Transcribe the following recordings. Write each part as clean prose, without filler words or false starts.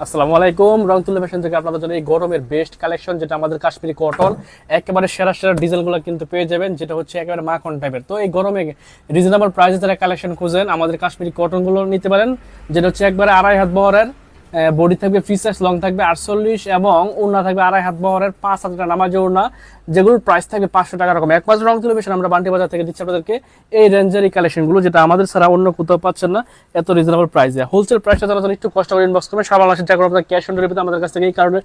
আসসালামু আলাইকুম। রংতুল্লা ফ্যাশন থেকে আপনাদের জন্য এই গরমের বেস্ট কালেকশন, যেটা আমাদের কাশ্মীরি কটন, একেবারে সেরা সেরা ডিজাইনগুলো কিন্তু পেয়ে যাবেন, যেটা হচ্ছে একেবারে মাখন টাইপের। তো এই গরমে রিজনেবল প্রাইসে যারা কালেকশন খুঁজেন, আমাদের কাশ্মীরি কটনগুলো নিতে পারেন, যেটা হচ্ছে একবারে 2.5 হাত বহরের। বডি থাকবে ফ্রি সাইজ, লং থাকবে 48 এবং ওড়না থাকবে 2.5 হাত বহরের 5 হাজার নামাজ ওড়না, যেগুলোর প্রাইস থাকবে 500 টাকা রকম। এক মাস রংতুল্লা ফ্যাশন আমরা বান্টি বাজার থেকে দিচ্ছি আপনাদেরকে এই রেঞ্জের এই কালেকশনগুলো, যেটা আমাদের ছাড়া অন্য কোথাও পাচ্ছেন না এত রিজনেবল প্রাইসে। হোলসেল প্রাইসটা যারা একটু কষ্ট করে ইনবক্স করবেন, সারা বাংলাদেশের টাকা আপনার ক্যাশ অন ডেলিভারিতে আমাদের কাছ থেকে এই কারণে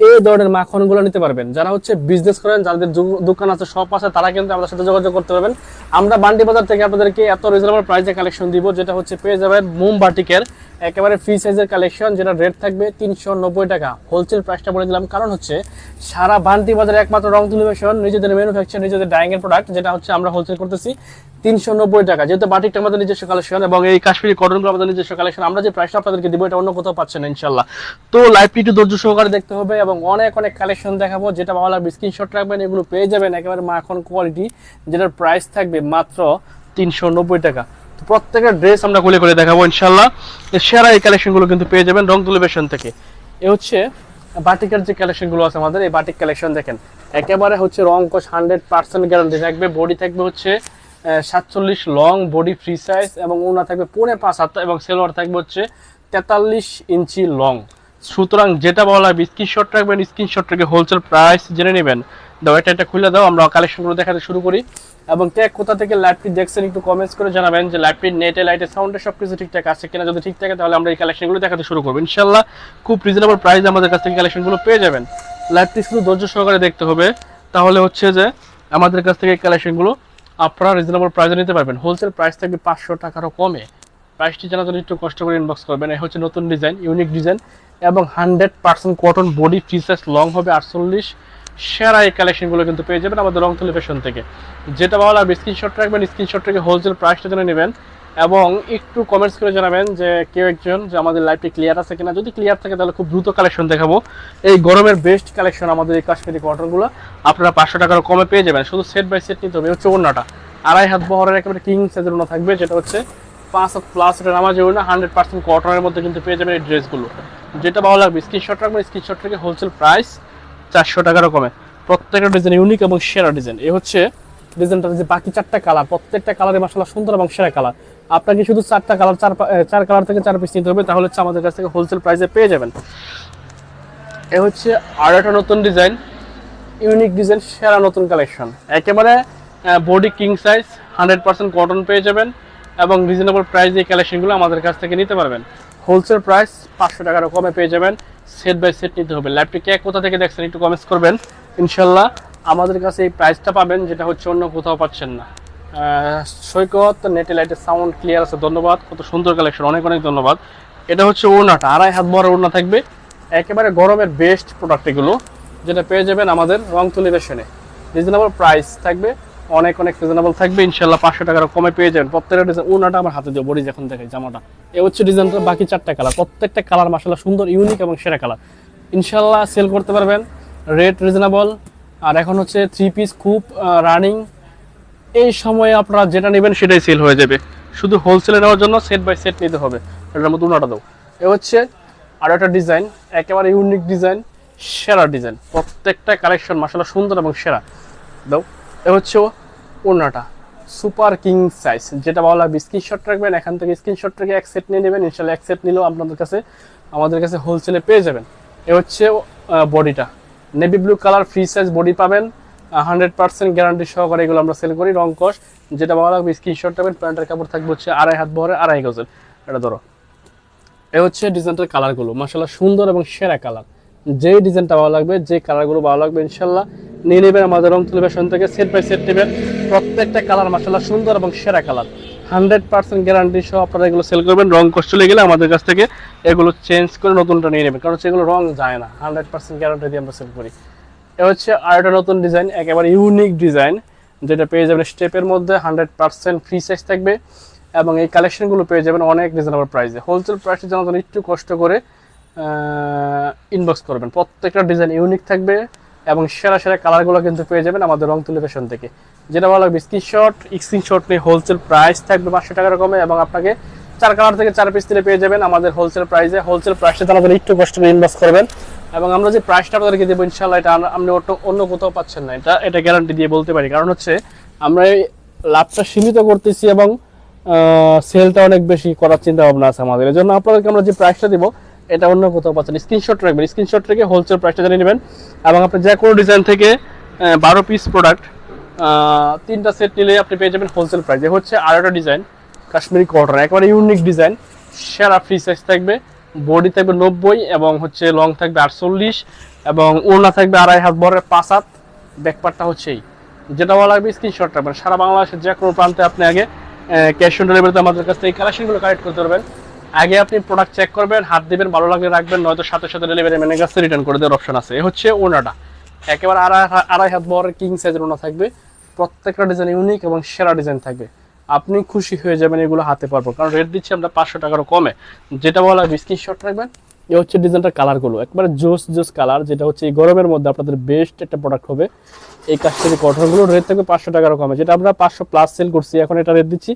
এই ধরনের মাখনগুলো নিতে পারবেন। যারা হচ্ছে বিজনেস করেন, যাদের দোকান আছে, শপ আছে, তারা কিন্তু আমাদের সাথে যোগাযোগ করতে পারবেন। আমরা বান্টি বাজার থেকে আপনাদেরকে এত রিজনেবল প্রাইসে কালেকশন দিব, যেটা হচ্ছে পেয়ে যাবেন মোম বাটিকের একেবারে ফ্রি সাইজের কালেকশন, যেটা রেট থাকবে 390 টাকা। হোলসেল প্রাইসটা বলে দিলাম, কারণ হচ্ছে সারা বান্টি বাজারে একমাত্র রংতুল্লা ফ্যাশন নিজেদের ম্যানুফ্যাকচার, নিজেদের ডাইং এর প্রোডাক্ট, যেটা হচ্ছে আমরা হোলসেল করতেছি 390 টাকা। যেহেতু বাটিকটা আমাদের নিজস্ব কালেকশন এবং এই কাশ্মীরি কটনগুলো আমাদের নিজস্ব কালেকশন, আমরা যে প্রাইসটা আপনাদেরকে দিব এটা অন্য কোথাও পাচ্ছেন না ইনশাল্লাহ। তো লাইভটি একটু ধৈর্য সহকারে দেখতে হবে এবং অনেক অনেক কালেকশন দেখাবো, যেটা ভালো লাগবে স্ক্রিনশট রাখবেন। এগুলো পেয়ে যাবেন একেবারে মাখন কোয়ালিটি, যেটার প্রাইস থাকবে মাত্র 390 টাকা। প্রত্যেকের ড্রেস আমরা খুলে করে দেখাবো ইনশাল্লাহ। সেরা এই কালেকশনগুলো কিন্তু পেয়ে যাবেন রংতুল্লা ফ্যাশন থেকে। এ হচ্ছে বাটিকের যে কালেকশনগুলো আছে আমাদের, এই বাটিক কালেকশন দেখেন, একেবারে হচ্ছে রং কস 100% গ্যারান্টি থাকবে। বডি থাকবে হচ্ছে 47 লং বডি ফ্রি সাইজ এবং ওড়না থাকবে 5.5 হাত এবং সেলোয়ার থাকবে হচ্ছে 43 ইঞ্চি লং। সুতরাং যেটা বলা হয় স্ক্রিনশট রাখবেন, স্ক্রিনশট রেখে হোলসেল প্রাইস জেনে নেবেন। দাও এটা খুলে দাও, আমরা কালেকশনগুলো দেখাতে শুরু করি। এবং কে কোথা থেকে লাইভটি দেখছেন একটু কমেন্টস করে জানাবেন যে লাইভটির নেটে লাইটে সাউন্ডে সবকিছু ঠিকঠাক আছে কিনা। যদি ঠিক থাকে তাহলে আমরা এই কালেকশনগুলো দেখাতে শুরু করবো ইনশাল্লাহ। খুব রিজনেবল প্রাইসে আমাদের কাছ থেকে কালেকশনগুলো পেয়ে যাবেন। লাইভটি শুধু ধৈর্য সহকারে দেখতে হবে, তাহলে হচ্ছে যে আমাদের কাছ থেকে কালেকশনগুলো আপনারা রিজনেবল প্রাইসে নিতে পারবেন। হোলসেল প্রাইস থাকবে 500 টাকারও কমে। প্রাইসটি জানার জন্য একটু কষ্ট করে ইনবক্স করবেন। এই হচ্ছে নতুন ডিজাইন, ইউনিক ডিজাইন এবং 100% cotton body free size, long হবে 48। সেরা এই কালেকশনগুলো কিন্তু পেয়ে যাবেন আমাদের রংতুল্লা ফ্যাশন থেকে। যেটা ভালো লাগবে স্ক্রিনশট রাখবেন, স্ক্রিনশট রেখে হোলসেল প্রাইসটা জেনে নেবেন এবং একটু কমেন্টস করে জানাবেন যে কেউ একজন যে আমাদের লাইভটি ক্লিয়ার আছে কিনা। যদি ক্লিয়ার থাকে তাহলে খুব দ্রুত কালেকশন দেখাবো। এই গরমের বেস্ট কালেকশন আমাদের এই কাশ্মীরি কটনগুলো আপনারা 500 টাকার কমে পেয়ে যাবেন। শুধু সেট বাই সেট নিতে হবে। হচ্ছে ওড়নাটা 2.5 হাত বহরের একেবারে কিং সাইজের ওড়না থাকবে, যেটা হচ্ছে 5 হাত প্লাস এটা নামাজে ওড়না, 100% কটনের মধ্যে কিন্তু পেয়ে যাবেন এই ড্রেসগুলো। যেটা ভালো লাগবে স্ক্রিনশট রাখবেন, স্ক্রিনশট রেখে হোলসেল প্রাইস 400 টাকারও কমে। প্রত্যেকটা ডিজাইন ইউনিক এবং সেরা ডিজাইন। এই হচ্ছে ডিজাইনটা, যে বাকি 4টা কালার, প্রত্যেকটা কালারে মাশাআল্লাহ সুন্দর এবং সেরা কালার। আপনাকে শুধু 4টা কালার, 4 কালার থেকে 4 পিস নিতে হবে, তাহলে হচ্ছে আমাদের কাছ থেকে হোলসেল প্রাইসে পেয়ে যাবেন। এ হচ্ছে আর একটা নতুন ডিজাইন, ইউনিক ডিজাইন, সেরা নতুন কালেকশন, একেবারে বডি কিং সাইজ, 100% কটন পেয়ে যাবেন এবং রিজনেবল প্রাইস এই কালেকশনগুলো আমাদের কাছ থেকে নিতে পারবেন। হোলসেল প্রাইস 500 টাকারও কমে পেয়ে যাবেন। সেট বাই সেট নিতে হবে। ল্যাপটি কে কোথা থেকে দেখছেন একটু কমেন্টস করবেন ইনশাল্লাহ। আমাদের কাছে এই প্রাইসটা পাবেন, যেটা হচ্ছে অন্য কোথাও পাচ্ছেন না। সৈকত নেটে লাইটের সাউন্ড ক্লিয়ার আছে, ধন্যবাদ। কত সুন্দর কালেকশন, অনেক অনেক ধন্যবাদ। এটা হচ্ছে ওড়নাটা, 2.5 হাত বড় ওড়না থাকবে, একেবারে গরমের বেস্ট প্রোডাক্ট এগুলো, যেটা পেয়ে যাবেন আমাদের রংতুল্লা ফ্যাশনে। রিজনেবল প্রাইস থাকবে, অনেক অনেক রিজনেবল থাকবে ইনশাল্লাহ। 500 টাকার কমে পেয়ে যাবেন। প্রত্যেকটা ডিজাইন, ওড়নাটা আমার হাতে দিয়ে বডি যখন দেখাই জামাটা, এ হচ্ছে ডিজাইনটা। বাকি 4টা কালার, প্রত্যেকটা কালার মাশাআল্লাহ সুন্দর, ইউনিক এবং সেরা কালার। ইনশাল্লাহ সেল করতে পারবেন, রেট রিজনেবল। আর এখন হচ্ছে 3 পিস খুব রানিং। এই সময়ে আপনারা যেটা নেবেন সেটাই সেল হয়ে যাবে। শুধু হোলসেলে নেওয়ার জন্য সেট বাই সেট নিতে হবে। এটার মধ্যে ওড়নাটা দাও। এ হচ্ছে আর একটা ডিজাইন, একেবারে ইউনিক ডিজাইন, সেরা ডিজাইন। প্রত্যেকটা কালেকশন মাশাআল্লাহ সুন্দর এবং সেরা। দাও। এ হচ্ছে ওড়নাটা, সুপার কিং সাইজ। যেটা ভালো লাগবে স্ক্রিনশট রাখবেন, এখান থেকে স্ক্রিনশট রেখে এক সেট নিয়ে নেবেন ইনশাল্লাহ। এক সেট নিলেও আপনাদের কাছে, আমাদের কাছে হোলসেলে পেয়ে যাবেন। এ হচ্ছে বডিটা, navy blue colour free size body পাবেন, 100% গ্যারান্টি সহকারে এগুলো আমরা সেল করি। রং কস যেটা ভালো লাগবে স্ক্রিনশট রাখবেন। প্যান্টের কাপড় থাকবে হচ্ছে 2.5 হাত বহরে, 2.5 গজের। এটা ধরো। এ হচ্ছে ডিজাইনটার কালারগুলো মাশাআল্লাহ সুন্দর এবং সেরা কালার। যে ডিজাইনটা ভালো লাগবে, যে কালারগুলো ভালো লাগবে ইনশাল্লাহ নিয়ে নেবেন আমাদের রংতুল্লা ফ্যাশন থেকে। সেট বাই সেট নেবেন, প্রত্যেকটা কালার মাশাআল্লাহ সুন্দর এবং সেরা কালার। 100% গ্যারান্টি সহ আপনারা এগুলো সেল করবেন। রং কষ্ট চলে গেলে আমাদের কাছ থেকে এগুলো চেঞ্জ করে নতুনটা নিয়ে নেবেন, কারণ সেগুলো রং যায় না। 100% গ্যারান্টি দিয়ে আমরা সেল করি। এ হচ্ছে আর একটা নতুন ডিজাইন, একেবারে ইউনিক ডিজাইন, যেটা পেয়ে যাবেন স্টেপের মধ্যে, 100% ফ্রি সাইজ থাকবে এবং এই কালেকশনগুলো পেয়ে যাবেন অনেক রিজনেবল প্রাইসে। হোলসেল প্রাইসে জানার জন্য একটু কষ্ট করে ইনবক্স করবেন। প্রত্যেকটা ডিজাইন ইউনিক থাকবে এবং সেরা সেরা কালারগুলো কিন্তু পেয়ে যাবেন আমাদের রংতুল্লা ফ্যাশন থেকে। যেটা ভালো লাগবে স্ক্রিনশট নিয়ে হোলসেল প্রাইস থাকবে 500 টাকার কমে এবং আপনাকে 4 কালার থেকে 4 পিস দিলে পেয়ে যাবেন আমাদের হোলসেল প্রাইসে। হোলসেল প্রাইসে আপনাদের একটু কষ্ট করে ইনভেস্ট করবেন এবং আমরা যে প্রাইসটা আপনাদেরকে দেবো ইনশাআল্লাহ এটা আপনি অন্য কোথাও পাচ্ছেন না, এটা গ্যারান্টি দিয়ে বলতে পারি। কারণ হচ্ছে আমরা এই লাভটা সীমিত করতেছি এবং সেলটা অনেক বেশি করার চিন্তা ভাবনা আছে আমাদের। এই জন্য আপনাদেরকে আমরা যে প্রাইসটা দিব এটা অন্য কোথাও পাচ্ছেন। স্ক্রিনশট রাখবেন, স্ক্রিনশট রেখে হোলসেল প্রাইসটা জানিয়ে নেবেন এবং আপনি যে কোনো ডিজাইন থেকে 12 পিস প্রোডাক্ট 3টা সেট নিলে আপনি পেয়ে যাবেন হোলসেল প্রাইসে। হচ্ছে আরেকটা ডিজাইন কাশ্মীরি কটন, একেবারে ইউনিক ডিজাইন, সেরা ফ্রি সাইজ থাকবে, বডি থাকবে 90 এবং হচ্ছে লং থাকবে 48 এবং ওড়না থাকবে 2.5 হাত বড় 5 হাত। ব্যাকপার্টটা হচ্ছে যেটা ভালো লাগবে স্ক্রিনশট রাখবেন। সারা বাংলাদেশের যে কোনো প্রান্তে আপনি আগে ক্যাশ অন ডেলিভারিতে আমাদের কাছ থেকে কালেকশনগুলো কালেক্ট করতে পারবেন। আগে আপনি প্রোডাক্ট চেক করবেন, হাত দিবেন, ভালো লাগলে রাখবেন, নয়তো সাথে সাথে ডেলিভারি ম্যানের কাছে রিটার্ন করে দেওয়ার অপশন আছে। এ হচ্ছে ওড়নাটা, একেবারে 2.5 হাত বড় কিং সাইজের ওড়না থাকবে, প্রত্যেকটা ডিজাইন ইউনিক এবং সেরা ডিজাইন থাকবে। আপনি খুশি হয়ে যাবেন এগুলো হাতে পারবো, কারণ রেট দিচ্ছি আমরা 500 টাকারও কমে। যেটা বলা হয় স্ক্রিনশট রাখবেন। এ হচ্ছে ডিজাইনটার কালারগুলো, একবারে জোস কালার, যেটা হচ্ছে এই গরমের মধ্যে আপনাদের বেস্ট একটা প্রোডাক্ট হবে। এই কাশ্মীরি কটনগুলো রেট থাকবে 500 টাকারও কমে, যেটা আমরা 500 প্লাস সেল করছি, এখন এটা রেট দিচ্ছি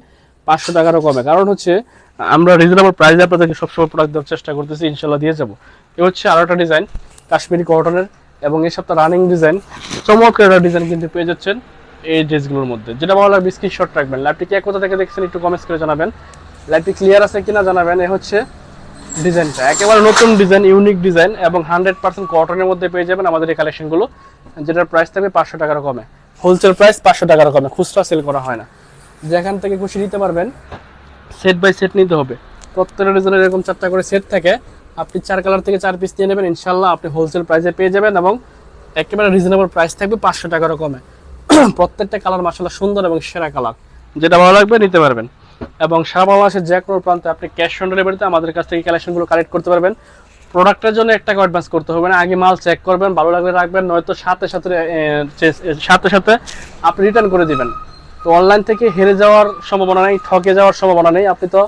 500 টাকারও কমে। কারণ হচ্ছে আমরা রিজনেবল প্রাইসে আপনাদেরকে সবসময় প্রোডাক্ট দেওয়ার চেষ্টা করতেছি, ইনশাল্লাহ দিয়ে যাবো। এ হচ্ছে আরো একটা ডিজাইন কাশ্মীরি কটনের এবং এই সপ্তাহ রানিং ডিজাইন, চমৎকার ডিজাইন কিন্তু পেয়ে যাচ্ছেন এই ড্রেসগুলোর মধ্যে। যেটা ভালো লাগবে স্ক্রিনশট রাখবেন। লাইভটি কে কোথা থেকে দেখছেন একটু কমেন্টস করে জানাবেন, লাইভটি ক্লিয়ার আছে কিনা জানাবেন। এ হচ্ছে ডিজাইনটা, একেবারে নতুন ডিজাইন, ইউনিক ডিজাইন এবং 100% কটনের মধ্যে পেয়ে যাবেন আমাদের এই কালেকশনগুলো, যেটার প্রাইস থাকবে 500 টাকার কমে। হোলসেল প্রাইস 500 টাকার কমে, খুচরা সেল করা হয় না। যেখান থেকে খুশি নিতে পারবেন, সেট বাই সেট নিতে হবে। প্রত্যেকটা ডিজাইনের এরকম 4টা করে সেট থাকে, আপনি 4 কালার থেকে 4 পিস নিয়ে নেবেন, ইনশাল্লাহ আপনি হোলসেল প্রাইসে পেয়ে যাবেন এবং একেবারে রিজনেবল প্রাইস থাকবে 500 টাকারও কমে। প্রত্যেকটা কালার মাশাআল্লাহ সুন্দর এবং সেরা কালার, যেটা ভালো লাগবে নিতে পারবেন। এবং সারা বাংলাদেশের যে কোনো প্রান্তে আপনি ক্যাশ অন ডেলিভারিতে আমাদের কাছ থেকে কালেকশনগুলো কালেক্ট করতে পারবেন। প্রোডাক্টের জন্য 1 টাকা অ্যাডভান্স করতে হবে না, আগে মাল চেক করবেন, ভালো লাগলে রাখবেন, নয়তো সাথে সাথে আপনি রিটার্ন করে দিবেন। তো অনলাইন থেকে হেরে যাওয়ার সম্ভাবনা নেই, ঠকে যাওয়ার সম্ভাবনা নেই। আপনি তো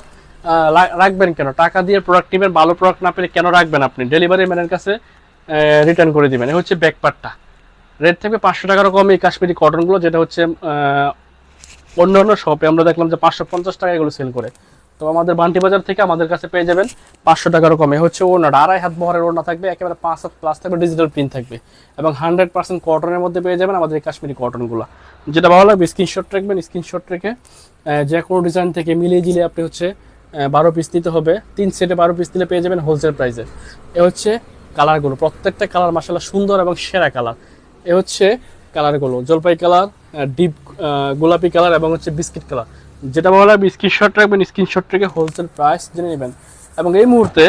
রাখবেন কেন, টাকা দিয়ে প্রোডাক্ট নেবেন, ভালো প্রোডাক্ট না পেলে কেন রাখবেন, আপনি ডেলিভারি ম্যানের কাছে রিটার্ন করে দিবেন। এই হচ্ছে ব্যাকপার্টটা, রেট থাকবে 500 টাকারও কম এই কাশ্মীরি কটনগুলো, যেটা হচ্ছে অন্য শপে আমরা দেখলাম যে 550 টাকা এগুলো সেল করে। তো আমাদের বান্টি বাজার থেকে আমাদের কাছে পেয়ে যাবেন 500 টাকারও কমে। হচ্ছে ওড়নাটা 2.5 হাত বহরের ওড়না থাকবে, একেবারে 5 হাত প্লাস থাকবে, ডিজিটাল প্রিন্ট থাকবে এবং 100% কটনের মধ্যে পেয়ে যাবেন আমাদের এই কাশ্মীরি কটনগুলো। যেটা ভালো লাগবে স্ক্রিনশট রাখবেন, স্ক্রিনশট রেখে যে কোনো ডিজাইন থেকে মিলিয়ে দিলে আপনি হচ্ছে 12 পিস নিতে হবে, 3 সেটে 12 পিস দিলে পেয়ে যাবেন হোলসেল প্রাইসে। এ হচ্ছে কালারগুলো, প্রত্যেকটা কালার মাশাআল্লাহ সুন্দর এবং সেরা কালার। এ হচ্ছে কালারগুলো, জলপাই কালার, ডিপ গোলাপি কালার এবং হচ্ছে বিস্কিট কালার। যেটা ভালো লাগবে স্ক্রিনশট রাখবেন, স্ক্রিনশট রেখে হোলসেল প্রাইস জেনে নেবেন। এবং এই মুহূর্তে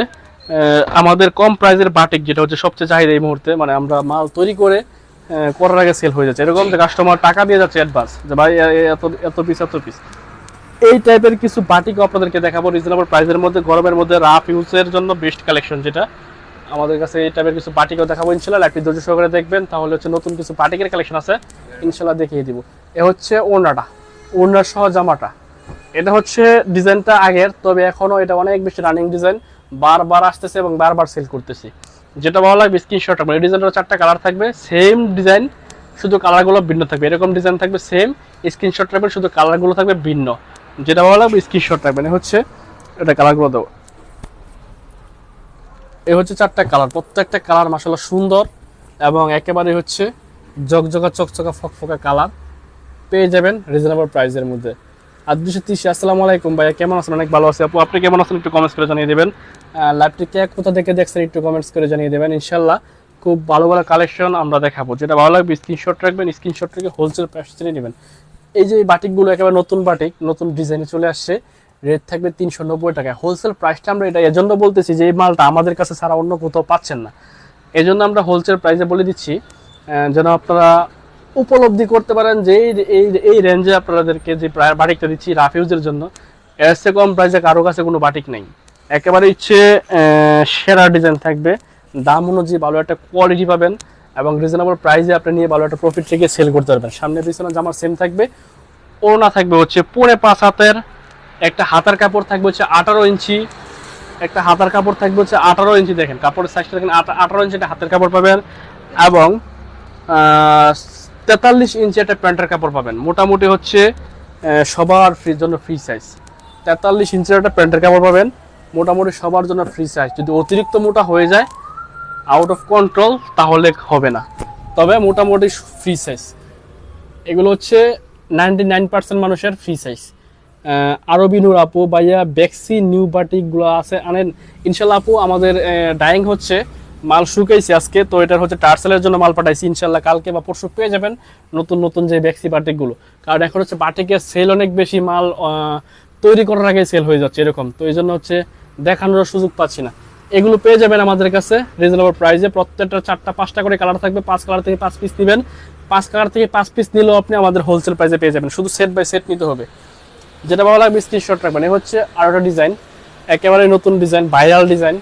আমাদের কম প্রাইসের বাটিক, যেটা হচ্ছে সবচেয়ে চাহিদা এই মুহূর্তে, মানে আমরা মাল তৈরি করে করার আগে সেল হয়ে যাচ্ছে, এরকম যে কাস্টমার টাকা দিয়ে যাচ্ছে অ্যাডভান্স, যে ভাই এত পিস। এই টাইপের কিছু বাটিকও আপনাদেরকে দেখাবো রিজনেবল প্রাইসের মধ্যে, গরমের মধ্যে রাফ ইউজের জন্য বেস্ট কালেকশন। যেটা আমাদের কাছে এই টাইপের কিছু বাটিকও দেখাবো ইনশাআল্লাহ, একটু ধৈর্য সহকারে দেখবেন, তাহলে হচ্ছে নতুন কিছু বাটিকের কালেকশন আছে ইনশাআল্লাহ দেখিয়ে দিব। এ হচ্ছে ওড়নাটা, ওড়নার সহ জামাটা। এটা হচ্ছে ডিজাইনটা আগের, তবে এখনো এটা অনেক বেশি রানিং ডিজাইন, বারবার আসতেছে এবং বারবার সেল করতেছি। যেটা ভালো লাগবে স্ক্রিনশট রাখবেন। এই ডিজাইনটা 4টা কালার থাকবে, সেম ডিজাইন, শুধু কালারগুলো ভিন্ন থাকবে, এরকম ডিজাইন থাকবে সেম, স্ক্রিনশট রাখবেন, শুধু কালারগুলো থাকবে ভিন্ন। যেটা ভালো লাগবে স্ক্রিনশট রাখবেন। হচ্ছে এটা কালারগুলো দেবো, এই হচ্ছে 4টা কালার, প্রত্যেকটা কালার মাশাআল্লাহ সুন্দর এবং একেবারে হচ্ছে জকজকা চকচকা ফকফকা কালার পেয়ে যাবেন রিজনেবল প্রাইসের মধ্যে। আর 230। আসসালামু আলাইকুম ভাইয়া, কেমন আছেন? অনেক ভালো আছি আপু, আপনি কেমন আছেন একটু কমেন্টস করে জানিয়ে দেবেন। লাইভটি কে কোথা থেকে দেখছেন একটু কমেন্টস করে জানিয়ে দেবেন। ইনশাআল্লাহ খুব ভালো ভালো কালেকশন আমরা দেখাবো, যেটা ভালো লাগবে স্ক্রিনশট রাখবেন, স্ক্রিনশট রেখে হোলসেল প্রাইস জেনে নেবেন। এই যে বাটিকগুলো একেবারে নতুন বাটিক, নতুন ডিজাইনে চলে আসছে, রেট থাকবে 390 টাকা। হোলসেল প্রাইসটা আমরা এটা এজন্য বলতেছি যে এই মালটা আমাদের কাছে ছাড়া অন্য কোথাও পাচ্ছেন না, এজন্য আমরা হোলসেল প্রাইসে বলে দিচ্ছি, যেন আপনারা উপলব্ধি করতে পারেন যে এই রেঞ্জে আপনাদেরকে যে বাটিকটা দিচ্ছি রাফ ইউজের জন্য, এর চেয়ে কম প্রাইসে কারো কাছে কোনো বাটিক নেই। একেবারে ইচ্ছে সেরা ডিজাইন থাকবে, দাম অনুযায়ী ভালো একটা কোয়ালিটি পাবেন এবং রিজনেবল প্রাইসে আপনি নিয়ে ভালো একটা প্রফিট থেকে সেল করতে পারবেন। সামনে পিছনে জামার সেম থাকবে, ওড়না থাকবে হচ্ছে 5.5 হাতের, একটা হাতার কাপড় থাকবে হচ্ছে 18 ইঞ্চি, একটা হাতার কাপড় থাকবে হচ্ছে 18 ইঞ্চি। দেখেন কাপড়ের সাইজটা দেখেন, 18 ইঞ্চি একটা হাতের কাপড় পাবেন এবং 43 ইঞ্চি একটা প্যান্টের কাপড় পাবেন। মোটামুটি হচ্ছে সবার জন্য ফ্রি সাইজ। 43 ইঞ্চির একটা প্যান্টের কাপড় পাবেন, মোটামুটি সবার জন্য ফ্রি সাইজ। যদি অতিরিক্ত মোটা হয়ে যায়, আউট অফ কন্ট্রোল, তাহলে হবে না, তবে মোটামুটি ফ্রি সাইজ। এগুলো হচ্ছে 99% মানুষের ফ্রি সাইজ। আরবি নূর আপু, ভাইয়া বেক্সি নিউ বাটিকগুলো আছে আনেন ইনশাল্লাহ। আপু আমাদের ডাইং হচ্ছে, মাল শুকাইছি আজকে, তো এটার হচ্ছে টার্সেলের জন্য মাল পাঠাইছি, ইনশাল্লাহ কালকে বা পরশু পেয়ে যাবেন নতুন নতুন যে বেক্সি বাটিকগুলো। কারণ এখন হচ্ছে বাটিকের সেল অনেক বেশি, মাল তৈরি করার আগে সেল হয়ে যাচ্ছে এরকম, তো এই জন্য হচ্ছে দেখানোর সুযোগ পাচ্ছি না। এগুলো পেয়ে যাবেন আমাদের কাছে রিজনেবল প্রাইসে। প্রত্যেকটা 4টা 5টা করে কালার থাকবে, 5 কালার থেকে 5 পিস নেবেন, 5 কালার থেকে 5 পিস নিলেও আপনি আমাদের হোলসেল প্রাইসে পেয়ে যাবেন, শুধু সেট বাই সেট নিতে হবে। যেটা ভালো লাগবে স্ক্রিনশট রাখবেন। এই হচ্ছে আরেকটা ডিজাইন, একেবারে নতুন ডিজাইন, ভাইরাল ডিজাইন,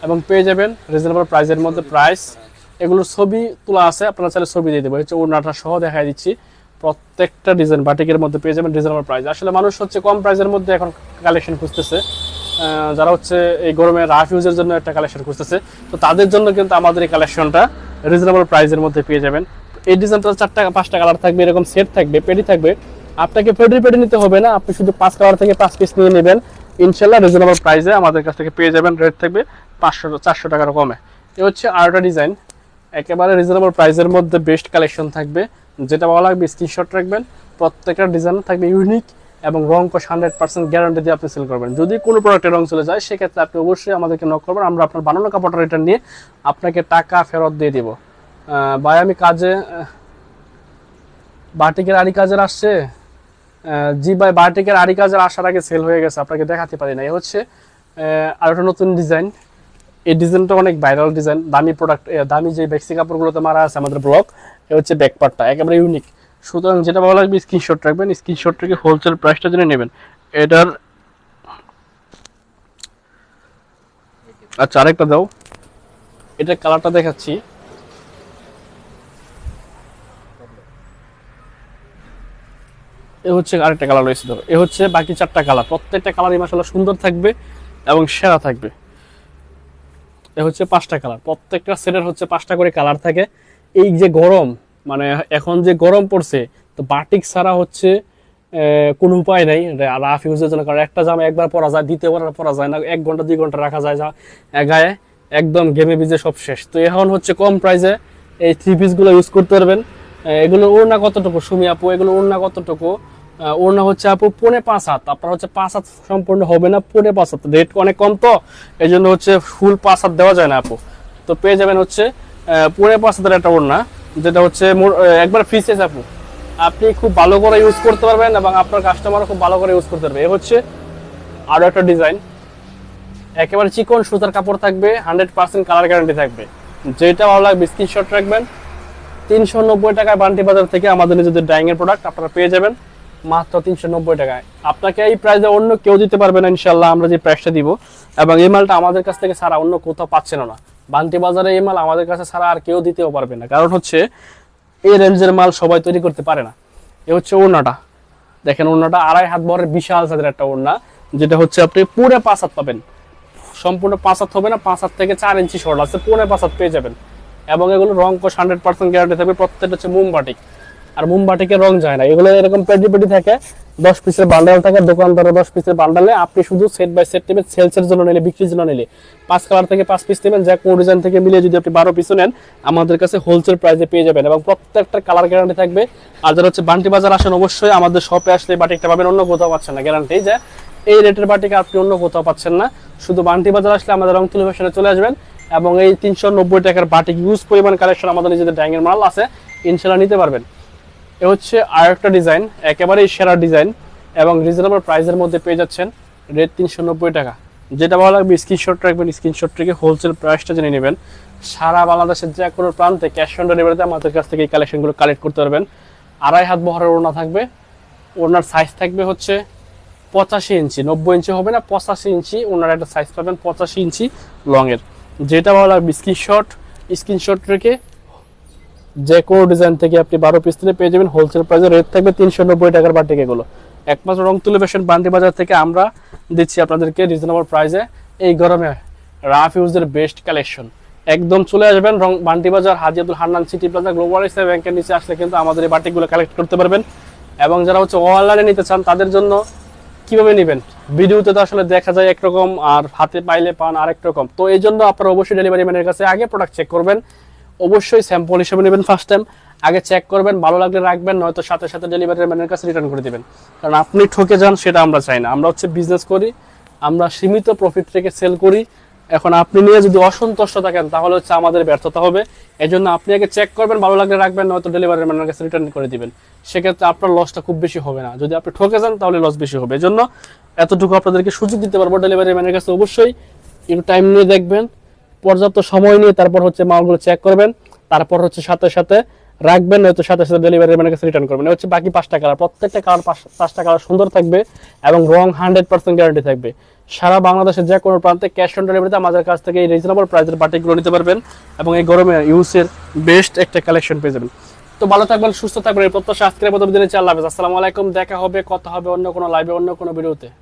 এবং পেয়ে যাবেন রিজনেবল প্রাইসের মধ্যে। প্রাইস এগুলোর ছবি তোলা আছে, আপনারা চাইলে ছবি দিয়ে দেবো। হচ্ছে ওড়নাটা সহ দেখাই দিচ্ছি, প্রত্যেকটা ডিজাইন বাটিকের মধ্যে পেয়ে যাবেন রিজনেবল প্রাইস। আসলে মানুষ হচ্ছে কম প্রাইসের মধ্যে এখন কালেকশন খুঁজতেছে, যারা হচ্ছে এই গরমে রাফ ইউজের জন্য একটা কালেকশন খুঁজতেছে, তো তাদের জন্য কিন্তু আমাদের এই কালেকশনটা রিজনেবল প্রাইসের মধ্যে পেয়ে যাবেন। এই ডিজাইনটা 4টা 5টা কালার থাকবে, এরকম সেট থাকবে, পেডি থাকবে। আপনাকে পেডি নিতে হবে না, আপনি শুধু 5 কালার থেকে 5 পিস নিয়ে নেবেন, ইনশাল্লাহ রিজনেবল প্রাইসে আমাদের কাছ থেকে পেয়ে যাবেন। রেট থাকবে 500-400 টাকার কমে। এ হচ্ছে আরেকটা ডিজাইন, একেবারে রিজনেবল প্রাইসের মধ্যে বেস্ট কালেকশন থাকবে। যেটা ভালো লাগবে স্ক্রিনশট রাখবেন। প্রত্যেকটা ডিজাইন থাকবে ইউনিক এবং রং কষ 100% গ্যারান্টি দিয়ে আপনি সেল করবেন। যদি কোনো প্রোডাক্টের রং চলে যায়, সেক্ষেত্রে আপনি অবশ্যই আমাদেরকে নক করবেন, আমরা আপনার বানানো কাপড়টা রিটার্ন নিয়ে আপনাকে টাকা ফেরত দিয়ে দিব। ভাই আমি কাজে বাটিকের আড়ি কাজের আসছে, জি ভাই বাটিকের আড়ি কাজের আসার আগে সেল হয়ে গেছে, আপনাকে দেখাতে পারি না। এ হচ্ছে আরেকটা নতুন ডিজাইন, এই ডিজাইনটা অনেক ভাইরাল ডিজাইন, দামি প্রোডাক্ট, দামি যে বেক্সি কাপড়গুলোতে মারা আছে আমাদের ব্লক। এ হচ্ছে ব্যাকপার্টটা একেবারে ইউনিক। সুতরাং যেটা ভালো লাগবে স্ক্রিনশট রাখবেন, স্ক্রিনশট রেখে হোলসেল প্রাইসটা জেনে নেবেন এটার। আচ্ছা আরেকটা দাও, এটার কালারটা দেখাচ্ছি। এ হচ্ছে আরেকটা কালার রয়েছে, ধরো এ হচ্ছে বাকি 4টা কালার, প্রত্যেকটা কালারই মাশাআল্লাহ সুন্দর থাকবে এবং সেরা থাকবে। এ হচ্ছে 5টা কালার, প্রত্যেকটা সেটের হচ্ছে 5টা করে কালার থাকে। এই যে গরম, মানে এখন যে গরম পড়ছে, তো বাটিক ছাড়া হচ্ছে কোনো উপায় নাই রাফ ইউজের জন্য। কারণ একটা জামা একবার পরা যায়, দ্বিতীয়বার পরা যায় না, 1 ঘন্টা 2 ঘন্টা রাখা যায় গায়ে, একদম ঘেমে ভিজে সব শেষ। তো এখন হচ্ছে কম প্রাইসে এই 3 পিসগুলো ইউজ করতে পারবেন। এগুলো ওড়না কতটুকু সুমি আপু, এগুলো ওড়না কতটুকু? ওড়না হচ্ছে আপু 4.5 হাত, আপনার হচ্ছে 5 হাত সম্পূর্ণ হবে না, 4.5 হাত। রেট অনেক কম, তো এই জন্য হচ্ছে ফুল 5 হাত দেওয়া যায় না আপু। তো পেয়ে যাবেন হচ্ছে 4.5 হাতের একটা ওড়না, যেটা হচ্ছে একবার ফ্রি সাইজ আপু, আপনি খুব ভালো করে ইউজ করতে পারবেন এবং আপনার কাস্টমারও খুব ভালো করে ইউজ করতে পারবে। এ হচ্ছে আরো একটা ডিজাইন, একেবারে চিকন সুতার কাপড় থাকবে, 100% কালার গ্যারান্টি থাকবে। যেটা ভালো লাগবে স্ক্রিনশট রাখবেন। 390 টাকায় বান্টি বাজার থেকে আমাদের নিজেদের ডাইং এর প্রোডাক্ট আপনারা পেয়ে যাবেন মাত্র 390 টাকায়। আপনাকে এই প্রাইসে অন্য কেউ দিতে পারবে না ইনশাল্লাহ, আমরা যে প্রাইসটা দিব। এবং এই মালটা আমাদের কাছ থেকে ছাড়া অন্য কোথাও পাচ্ছেন না, বান্টি বাজারে এই মাল আমাদের কাছে ছাড়া আর কেউ দিতেও পারবে না। কারণ হচ্ছে এই রেঞ্জের মাল সবাই তৈরি করতে পারে না। এ হচ্ছে ওড়নাটা, দেখেন ওড়নাটা 2.5 হাত বড় বিশাল সাইজের একটা ওড়না, যেটা হচ্ছে আপনি পুরো 5 হাত পাবেন, সম্পূর্ণ 5 হাত হবে না, 5 হাত থেকে 4 ইঞ্চি শর্ট আছে, পুরো 5 হাত পেয়ে যাবেন। এবং এগুলো রং কোষ 100% গ্যারান্টি থাকবে। প্রত্যেকটা হচ্ছে মোমবাটিক, আর মোমবাটিকে রং যায় না। এগুলো এরকম পেটি থাকে, 10 পিসের বান্ডাল থাকে, দোকানদারে 10 পিসের বান্ডালে আপনি শুধু সেট বাই সেট নেবেন। সেলসের জন্য নিলে, বিক্রির জন্য নিলে 5 কালার থেকে 5 পিস নেবেন, যা কোন ডিজাইন থেকে মিলিয়ে যদি আপনি 12 পিসও নেন আমাদের কাছে হোলসেল প্রাইসে পেয়ে যাবেন এবং প্রত্যেকটা কালার গ্যারান্টি থাকবে। আর যারা হচ্ছে বান্টি বাজার আসেন, অবশ্যই আমাদের শপে আসলে বাটিকটা পাবেন, অন্য কোথাও পাচ্ছেন না, গ্যারান্টি যে এই রেটের বাটিক আপনি অন্য কোথাও পাচ্ছেন না। শুধু বান্টি বাজার আসলে আমাদের রংতুলি ফ্যাশনে চলে আসবেন এবং এই 390 টাকার বাটিক ইউজ পরিমাণ কালেকশন আমাদের নিজেদের ডাইংয়ের মাল আছে, ইনশাল্লাহ নিতে পারবেন। এ হচ্ছে আরেকটা ডিজাইন, একেবারেই সেরা ডিজাইন এবং রিজনেবল প্রাইসের মধ্যে পেয়ে যাচ্ছেন। রেট 390 টাকা। যেটা ভালো লাগবে স্ক্রিনশট রাখবেন, স্ক্রিনশট রেখে হোলসেল প্রাইসটা জেনে নেবেন। সারা বাংলাদেশের যে কোনো প্রান্তে ক্যাশ অন ডেলিভারিতে আমাদের কাছ থেকে এই কালেকশনগুলো কালেক্ট করতে পারবেন। 2.5 হাত বহরের ওড়না থাকবে, ওড়নার সাইজ থাকবে হচ্ছে 85 ইঞ্চি, 90 ইঞ্চি হবে না, 85 ইঞ্চি ওনার একটা সাইজ পাবেন, 85 ইঞ্চি লংয়ের। যেটা ভালো লাগবে স্ক্রিনশট রেখে যে কোনো ডিজাইন থেকে আপনি 12 পিস থেকে পেয়ে যাবেন হোলসেল প্রাইসে। রেট থাকবে 390 টাকার বাটিক। এগুলো একমাত্র রংতুলি ফ্যাশন বান্টি বাজার থেকে আমরা দিচ্ছি আপনাদেরকে রিজনেবল প্রাইসে এই গরমে রাফ ইউজের বেস্ট কালেকশন। একদম চলে আসবেন Banti Bazar, Haji Abdul Hannan City Plaza Global Islami ব্যাংকের নিচে আসলে কিন্তু আমাদের এই বাটিকগুলো কালেক্ট করতে পারবেন। এবং যারা হচ্ছে অনলাইনে নিতে চান তাদের জন্য কিভাবে নেবেন, ভিডিওতে তো আসলে দেখা যায় একরকম আর হাতে পাইলে পান আরেক রকম। তো এই জন্য আপনারা অবশ্যই ডেলিভারি ম্যানের কাছে আগে প্রোডাক্ট চেক করবেন, অবশ্যই স্যাম্পল হিসেবে নেবেন ফার্স্ট টাইম, আগে চেক করবেন, ভালো লাগলে রাখবেন, নয়তো সাথে সাথে ডেলিভারি ম্যানের কাছে রিটার্ন করে দিবেন। কারণ আপনি ঠকে যান সেটা আমরা চাই না। আমরা হচ্ছে বিজনেস করি, আমরা সীমিত প্রফিট থেকে সেল করি। এখন আপনি নিয়ে যদি অসন্তুষ্ট থাকেন তাহলে হচ্ছে আমাদের ব্যর্থতা হবে। এই জন্য আপনি আগে চেক করবেন, ভালো লাগলে রাখবেন, নয়তো ডেলিভারি ম্যানের কাছে রিটার্ন করে দিবেন। সেক্ষেত্রে আপনার লসটা খুব বেশি হবে না। যদি আপনি ঠকে যান তাহলে লস বেশি হবে। এই জন্য এতটুকু আপনাদেরকে সুযোগ দিতে পারবো। ডেলিভারি ম্যানের কাছে অবশ্যই একটু টাইম নিয়ে দেখবেন, পর্যাপ্ত সময় নিয়ে তারপর হচ্ছে মালগুলো চেক করবেন, তারপর হচ্ছে সাথে সাথে রাখবেন, নয়তো সাথে সাথে ডেলিভারি ম্যানের কাছে রিটার্ন করবেন। হচ্ছে বাকি 5টা কালার, প্রত্যেকটা কালার 5টা কালার সুন্দর থাকবে এবং রং 100% গ্যারান্টি থাকবে। সারা বাংলাদেশের যে কোনো প্রান্তে ক্যাশ অন ডেলিভারিতে আমাদের কাছ থেকে এই রিজনেবল প্রাইসের বাটিকগুলো নিতে পারবেন এবং এই গরমে ইউজের বেস্ট একটা কালেকশন পেয়ে যাবেন। তো ভালো থাকবেন, সুস্থ থাকবেন, এই প্রত্যাশা। আজকের মতো বিদায় নিচ্ছি। আল্লাহ হাফেজ, আসসালামু আলাইকুম। দেখা হবে, কথা হবে অন্য কোনো লাইভে, অন্য কোনো ভিডিওতে।